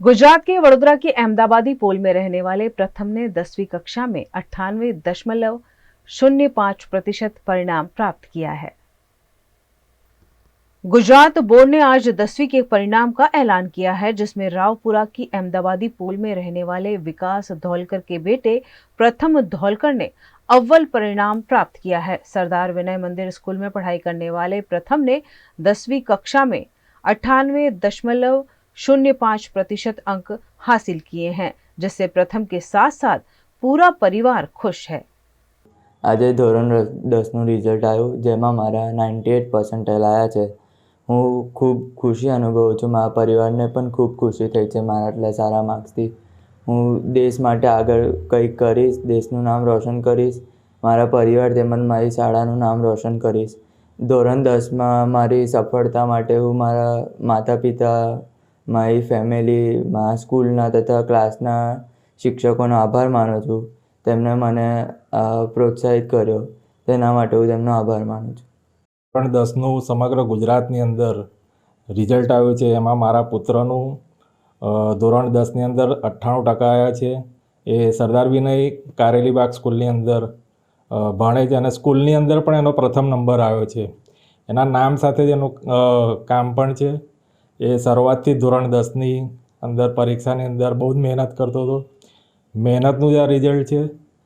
गुजरात के वडोदरा के अहमदाबादी पोल में रहने वाले प्रथम ने 10वीं कक्षा में 98.05% परिणाम प्राप्त किया है। गुजरात बोर्ड ने आज 10वीं के परिणाम का ऐलान किया है, जिसमें रावपुरा की अहमदाबादी पोल में रहने वाले विकास धौलकर के बेटे प्रथम धौलकर ने अव्वल परिणाम प्राप्त किया है। सरदार विनय मंदिर स्कूल में पढ़ाई करने वाले प्रथम ने 10वीं कक्षा में 98.05% अंक हासिल किए हैं, जिससे प्रथम के साथ साथ पूरा परिवार खुश है। आज ધોરણ 10નું રિઝલ્ટ આવ્યું, જેમાં મારા 98 પર્સન્ટાઇલ આવ્યા છે। હું ખૂબ ખુશી અનુભવું છું। મારા પરિવારને પણ ખૂબ ખુશી થઈ છે મારા આટલા સારા માર્ક્સથી। હું દેશ માટે આગળ કંઈક કરીશ, દેશનું નામ રોશન કરીશ, મારા પરિવાર તેમજ મારી શાળાનું નામ રોશન કરીશ। ધોરણ 10માં મારી સફળતા માટે હું મારા માતા પિતા, મારી ફેમિલી, મારા સ્કૂલના તથા ક્લાસના શિક્ષકોનો આભાર માનું છું। તેમણે મને પ્રોત્સાહિત કર્યો, તેના માટે હું તેમનો આભાર માનું છું। પણ 10નું સમગ્ર ગુજરાતની અંદર રિઝલ્ટ આવ્યું છે, એમાં મારા પુત્રનું ધોરણ 10ની અંદર 98% આવ્યા છે। એ સરદાર વિનય કારેલીબાગ સ્કૂલની અંદર ભણે છે અને સ્કૂલની અંદર પણ એનો પ્રથમ નંબર આવ્યો છે। એના નામ સાથે જ એનું કામ પણ છે। એ શરૂઆતથી ધોરણ 10ની અંદર પરીક્ષાની અંદર બહુ જ મહેનત કરતો હતો। મહેનતનું જ આ રિઝલ્ટ છે।